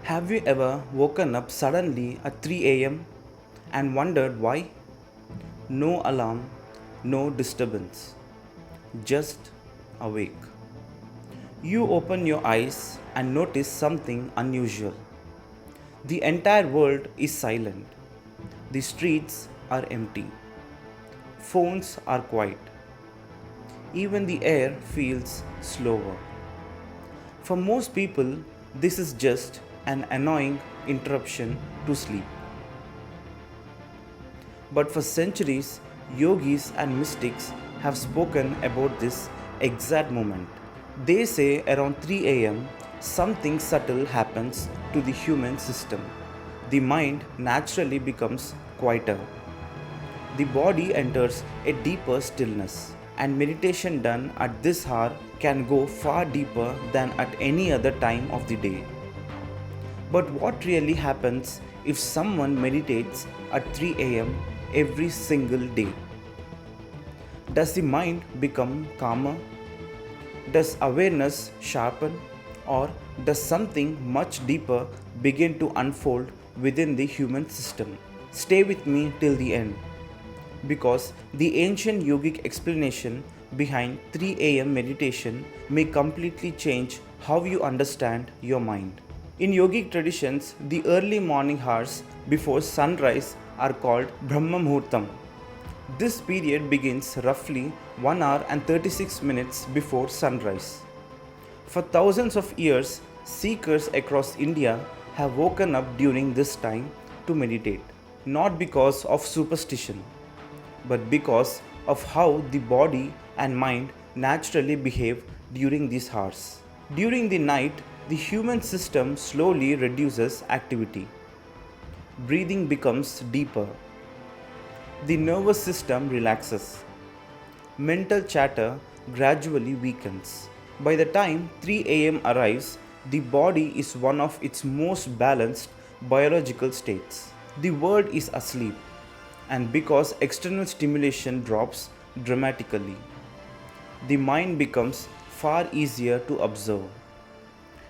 Have you ever woken up suddenly at 3 am and wondered why? No alarm, no disturbance, just awake. You open your eyes and notice something unusual. The entire world is silent. The streets are empty. Phones are quiet. Even the air feels slower. For most people, this is just an annoying interruption to sleep. But for centuries, yogis and mystics have spoken about this exact moment. They say around 3 am, something subtle happens to the human system. The mind naturally becomes quieter. The body enters a deeper stillness, and meditation done at this hour can go far deeper than at any other time of the day. But what really happens if someone meditates at 3 am every single day? Does the mind become calmer? Does awareness sharpen? Or does something much deeper begin to unfold within the human system? Stay with me till the end, because the ancient yogic explanation behind 3 am meditation may completely change how you understand your mind. In yogic traditions, the early morning hours before sunrise are called Brahmamuhurtam. This period begins roughly 1 hour and 36 minutes before sunrise. For thousands of years, seekers across India have woken up during this time to meditate, not because of superstition, but because of how the body and mind naturally behave during these hours. During the night, the human system slowly reduces activity. Breathing becomes deeper. The nervous system relaxes. Mental chatter gradually weakens. By the time 3 am arrives, the body is one of its most balanced biological states. The world is asleep, and because external stimulation drops dramatically, the mind becomes far easier to observe.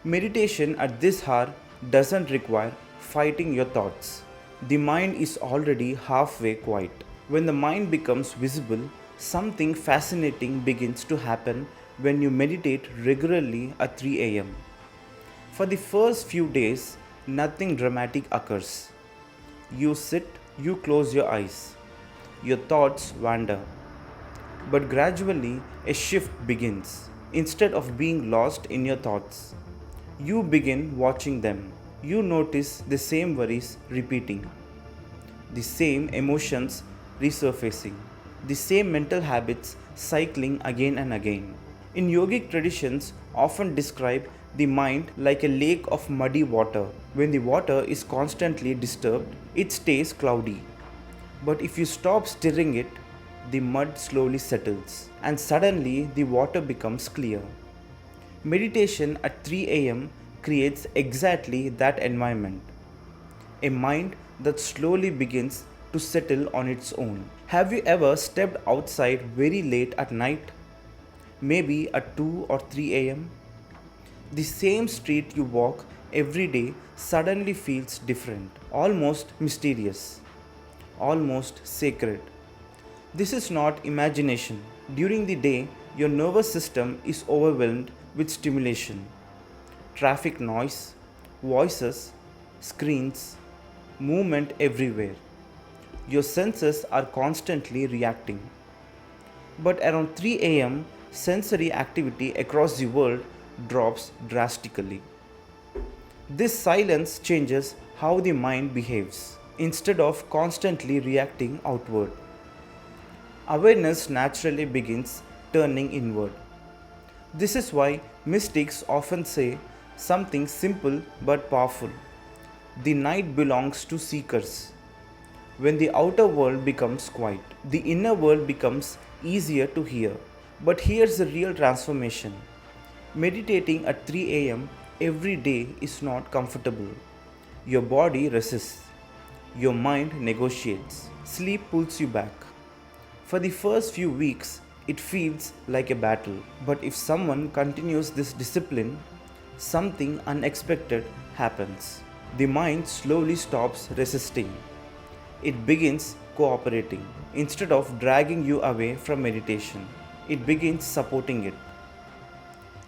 Meditation at this hour doesn't require fighting your thoughts. The mind is already halfway quiet. When the mind becomes visible, something fascinating begins to happen when you meditate regularly at 3 am. For the first few days, nothing dramatic occurs. You sit, you close your eyes, your thoughts wander. But gradually, a shift begins. Instead of being lost in your thoughts, you begin watching them. You notice the same worries repeating, the same emotions resurfacing, the same mental habits cycling again and again. In yogic traditions, often describe the mind like a lake of muddy water. When the water is constantly disturbed, it stays cloudy. But if you stop stirring it, the mud slowly settles, and suddenly the water becomes clear. Meditation at 3 am creates exactly that environment, a mind that slowly begins to settle on its own. Have you ever stepped outside very late at night? Maybe at 2 or 3 am? The same street you walk every day suddenly feels different, almost mysterious, almost sacred. This is not imagination. During the day, your nervous system is overwhelmed with stimulation, traffic noise, voices, screens, movement everywhere. Your senses are constantly reacting. But around 3 am, sensory activity across the world drops drastically. This silence changes how the mind behaves. Instead of constantly reacting outward, awareness naturally begins turning inward. This is why mystics often say something simple but powerful. The night belongs to seekers. When the outer world becomes quiet, the inner world becomes easier to hear. But here's the real transformation. Meditating at 3 am every day is not comfortable. Your body resists. Your mind negotiates. Sleep pulls you back. For the first few weeks, it feels like a battle. But if someone continues this discipline, something unexpected happens. The mind slowly stops resisting. It begins cooperating. Instead of dragging you away from meditation, it begins supporting it.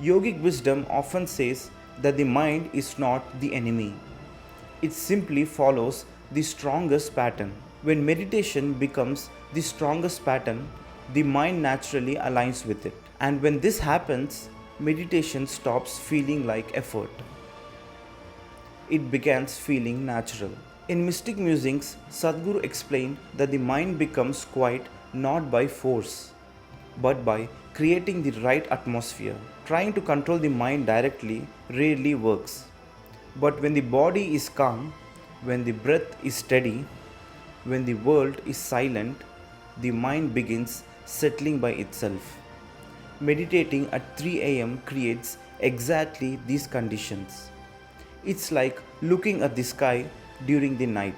Yogic wisdom often says that the mind is not the enemy. It simply follows the strongest pattern. When meditation becomes the strongest pattern, the mind naturally aligns with it. And when this happens, meditation stops feeling like effort. It begins feeling natural. In mystic musings, Sadhguru explained that the mind becomes quiet not by force, but by creating the right atmosphere. Trying to control the mind directly rarely works. But when the body is calm, when the breath is steady, when the world is silent, the mind begins settling by itself. Meditating at 3 am creates exactly these conditions. It's like looking at the sky during the night.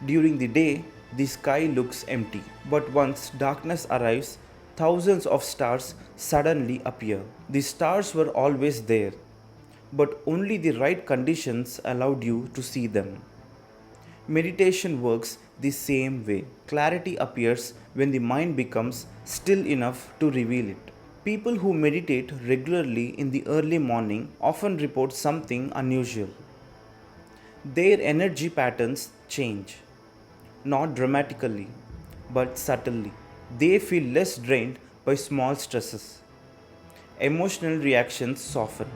During the day, the sky looks empty, but once darkness arrives, thousands of stars suddenly appear. The stars were always there, but only the right conditions allowed you to see them. Meditation works the same way. Clarity appears when the mind becomes still enough to reveal it. People who meditate regularly in the early morning often report something unusual. Their energy patterns change, not dramatically, but subtly. They feel less drained by small stresses. Emotional reactions soften.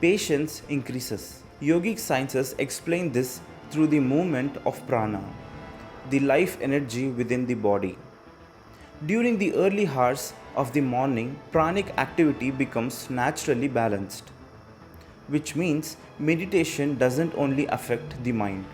Patience increases. Yogic sciences explain this through the movement of prana, the life energy within the body. During the early hours of the morning, pranic activity becomes naturally balanced, which means meditation doesn't only affect the mind,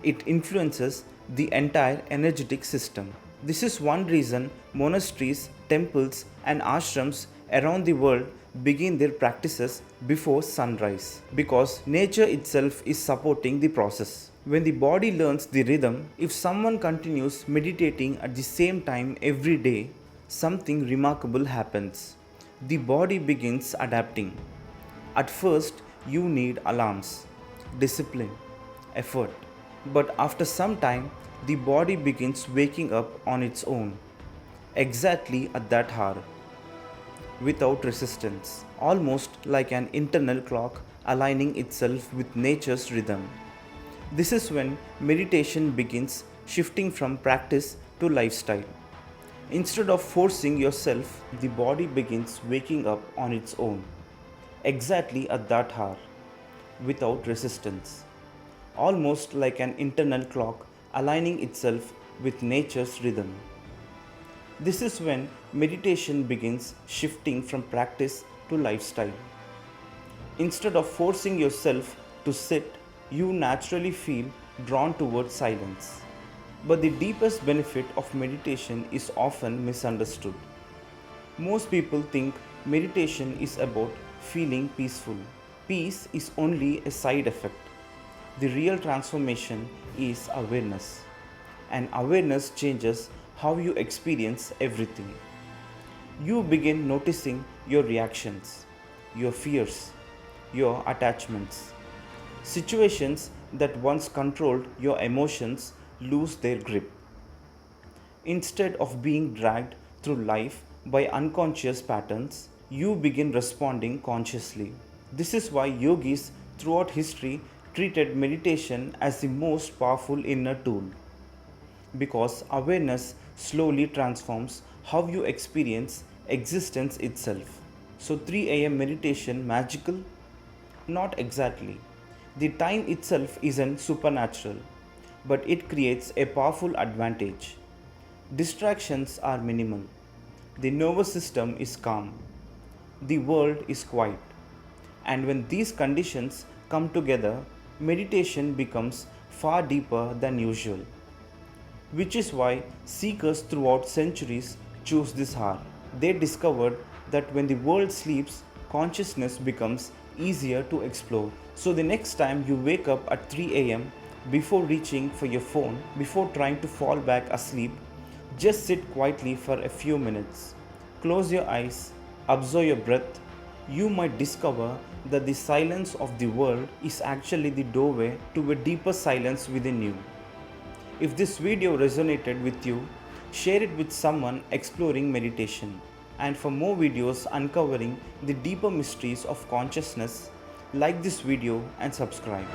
it influences the entire energetic system. This is one reason monasteries, temples, and ashrams around the world begin their practices before sunrise, because nature itself is supporting the process. When the body learns the rhythm, if someone continues meditating at the same time every day, something remarkable happens. The body begins adapting. At first, you need alarms, discipline, effort. But after some time, the body begins waking up on its own, exactly at that hour, without resistance, almost like an internal clock aligning itself with nature's rhythm. This is when meditation begins shifting from practice to lifestyle. Instead of forcing yourself, the body begins waking up on its own, exactly at that hour, without resistance, almost like an internal clock aligning itself with nature's rhythm. This is when meditation begins shifting from practice to lifestyle. Instead of forcing yourself to sit, you naturally feel drawn towards silence. But the deepest benefit of meditation is often misunderstood. Most people think meditation is about feeling peaceful. Peace is only a side effect. The real transformation is awareness. And awareness changes how you experience everything. You begin noticing your reactions, your fears, your attachments. Situations that once controlled your emotions lose their grip. Instead of being dragged through life by unconscious patterns, you begin responding consciously. This is why yogis throughout history treated meditation as the most powerful inner tool, because awareness slowly transforms how you experience existence itself. So 3 am meditation magical? Not exactly. The time itself isn't supernatural, but it creates a powerful advantage. Distractions are minimal. The nervous system is calm. The world is quiet. And when these conditions come together, meditation becomes far deeper than usual. Which is why seekers throughout centuries choose this hour. They discovered that when the world sleeps, consciousness becomes easier to explore. So the next time you wake up at 3 am, before reaching for your phone, before trying to fall back asleep, just sit quietly for a few minutes. Close your eyes, observe your breath, you might discover that the silence of the world is actually the doorway to a deeper silence within you. If this video resonated with you, share it with someone exploring meditation. And for more videos uncovering the deeper mysteries of consciousness, like this video and subscribe.